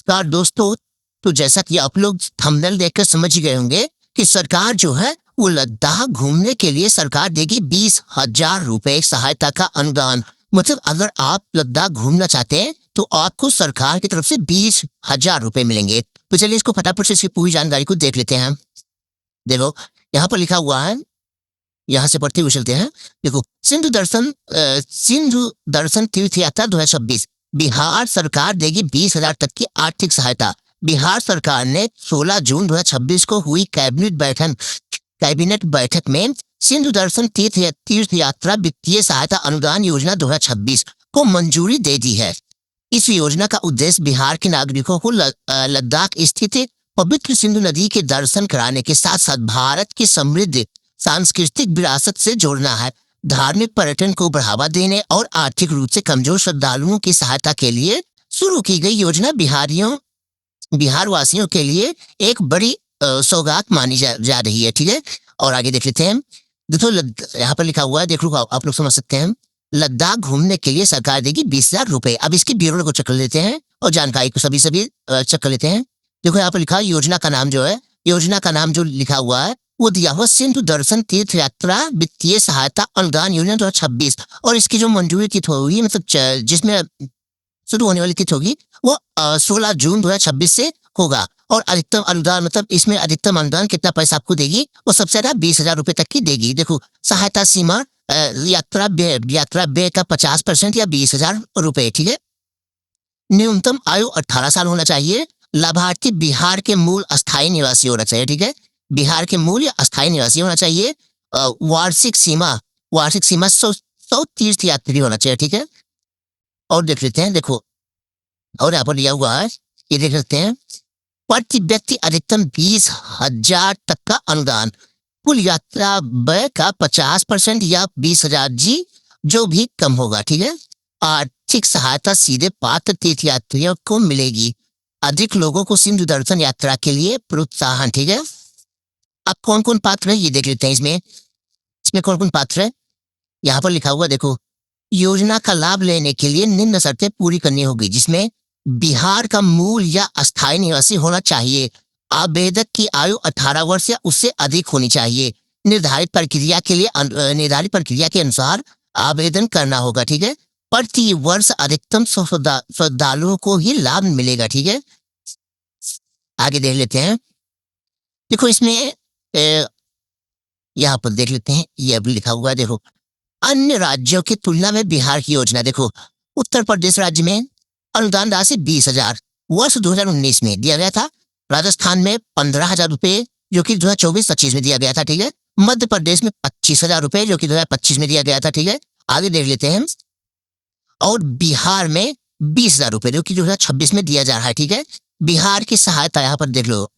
नमस्कार दोस्तों। तो जैसा कि आप लोग थंबनेल देखकर समझ ही गए होंगे कि सरकार जो है वो लद्दाख घूमने के लिए सरकार देगी 20,000 रुपए सहायता का अनुदान। मतलब अगर आप लद्दाख घूमना चाहते हैं तो आपको सरकार की तरफ से 20,000 रुपए मिलेंगे। तो चलिए इसको फटाफट से इसकी पूरी जानकारी को देख लेते हैं। देखो यहाँ पर लिखा हुआ है, यहाँ से पढ़ते हुए चलते हैं। देखो सिंधु दर्शन तीर्थ यात्रा 2026 बिहार सरकार देगी 20,000 तक की आर्थिक सहायता। बिहार सरकार ने 16 जून 2026 को हुई कैबिनेट बैठक में सिंधु दर्शन तीर्थ यात्रा वित्तीय सहायता अनुदान योजना 2026 को मंजूरी दे दी है। इस योजना का उद्देश्य बिहार के नागरिकों को लद्दाख स्थित पवित्र सिंधु नदी के दर्शन कराने के साथ साथ भारत की समृद्ध सांस्कृतिक विरासत से जोड़ना है। धार्मिक पर्यटन को बढ़ावा देने और आर्थिक रूप से कमजोर श्रद्धालुओं की सहायता के लिए शुरू की गई योजना बिहार वासियों के लिए एक बड़ी सौगात मानी जा रही है। ठीक है, और आगे देख लेते हैं। देखो यहाँ पर लिखा हुआ है, देख लो आप लोग समझ सकते हैं। लद्दाख घूमने के लिए सरकार देगी 20,000 रुपए। अब इसके विवरण को चेक कर लेते हैं और जानकारी को सभी चेक कर लेते हैं। देखो यहाँ पर लिखा योजना का नाम जो लिखा हुआ है वो दिया हुआ सिंधु दर्शन तीर्थ यात्रा वित्तीय सहायता अनुदान योजना 2026। और इसकी जो मंजूरी तिथि होगी, मतलब जिसमें शुरू होने वाली तिथि होगी वो 16 जून 2026 से होगा। और अधिकतम अनुदान, मतलब इसमें अधिकतम अनुदान कितना पैसा आपको देगी, वो सबसे ज्यादा 20,000 रुपए तक की देगी। देखो सहायता सीमा यात्रा व्यय का 50% या 20,000 रुपए। ठीक है, न्यूनतम आयु 18 साल होना चाहिए। लाभार्थी बिहार के मूल अस्थायी निवासी होना चाहिए। ठीक है, बिहार के मूल या अस्थायी निवासी होना चाहिए। वार्षिक सीमा 100 तीर्थ यात्री होना चाहिए। ठीक है, और देख लेते हैं। देखो और यहाँ पर दिया हुआ है, ये देख सकते हैं। प्रति व्यक्ति अधिकतम 20,000 तक का अनुदान, कुल यात्रा व्यय का 50% या 20,000 जी जो भी कम होगा। ठीक है, आर्थिक सहायता सीधे पात्र तीर्थ यात्रियों को मिलेगी। अधिक लोगों को सिंधु दर्शन यात्रा के लिए प्रोत्साहन। ठीक है, अब कौन कौन पात्र है ये देख लेते हैं। इसमें कौन कौन पात्र है यहाँ पर लिखा हुआ। देखो योजना का लाभ लेने के लिए निम्न शर्तें पूरी करनी होगी, जिसमें बिहार का मूल या अस्थायी निवासी होना चाहिए। आवेदक की आयु 18 वर्ष या उससे अधिक होनी चाहिए। निर्धारित प्रक्रिया के अनुसार आवेदन करना होगा। ठीक है, प्रति वर्ष अधिकतम 100 श्रद्धालुओं को ही लाभ मिलेगा। ठीक है, आगे देख लेते हैं। देखो इसमें यहाँ पर देख लेते हैं, ये अभी लिखा हुआ है। देखो अन्य राज्यों की तुलना में बिहार की योजना। देखो उत्तर प्रदेश राज्य में अनुदान राशि 20,000 वर्ष 2019 में दिया गया था। राजस्थान में 15,000 रुपए जो कि 2024-25 में दिया गया था। ठीक है, मध्य प्रदेश में 25,000 रुपए जो कि 2025 में दिया गया था। ठीक है, आगे देख लेते हैं। और बिहार में 20,000 रुपए जो कि 2026 में दिया जा रहा है। ठीक है, बिहार की सहायता यहाँ पर देख लो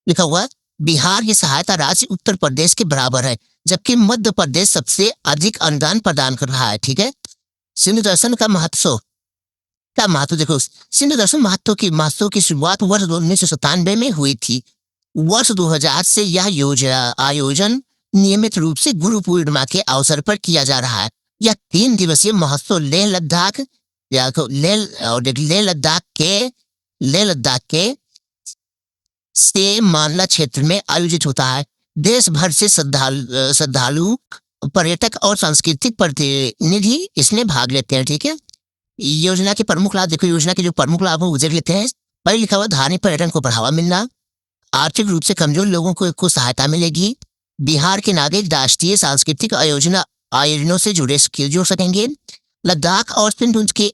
लिखा हुआ, बिहार की सहायता राशि उत्तर प्रदेश के बराबर है, जबकि मध्य प्रदेश सबसे अधिक अनुदान प्रदान कर रहा है। ठीक है, सिंधु दर्शन का महत्व देखो। सिंधु दर्शन महत्व की शुरुआत वर्ष 1997 में हुई थी। वर्ष 2000 से यह आयोजन नियमित रूप से गुरु पूर्णिमा के अवसर पर किया जा रहा है। यह 3 दिवसीय महोत्सव लेह लद्दाख के से मानला क्षेत्र में आयोजित होता है। देश भर से श्रद्धालु, पर्यटक और सांस्कृतिक प्रतिनिधि इसमें भाग लेते हैं। ठीक है, योजना के प्रमुख लाभ। देखो योजना के जो प्रमुख लाभ है वो देख लेते हैं। पहले लिखा हुआ धार्मिक पर्यटन को बढ़ावा मिलना, आर्थिक रूप से कमजोर लोगों को सहायता मिलेगी। बिहार के नागरिक राष्ट्रीय सांस्कृतिक आयोजनों से जुड़ सकेंगे। लद्दाख और सिंधु के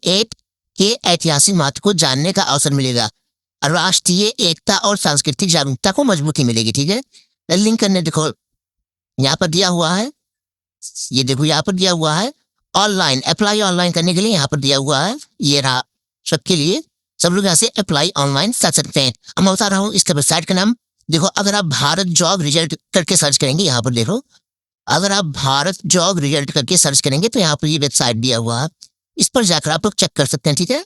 ऐतिहासिक महत्व को जानने का अवसर मिलेगा। राष्ट्रीय एकता और सांस्कृतिक जागरूकता को मजबूती मिलेगी। ठीक है, लिंक करने देखो यहाँ पर दिया हुआ है। ये देखो यहाँ पर दिया हुआ है अप्लाई ऑनलाइन करने के लिए यहाँ पर दिया हुआ है। ये रहा सबके लिए, सब लोग यहाँ से अप्लाई ऑनलाइन कर सकते हैं। अब मैं बता रहा हूँ इसका वेबसाइट का नाम। देखो अगर आप भारत जॉब रिजल्ट करके सर्च करेंगे, यहाँ पर देखो अगर आप भारत जॉब रिजल्ट करके सर्च करेंगे तो यहाँ पर ये वेबसाइट दिया हुआ है, इस पर जाकर आप लोग चेक कर सकते हैं। ठीक है,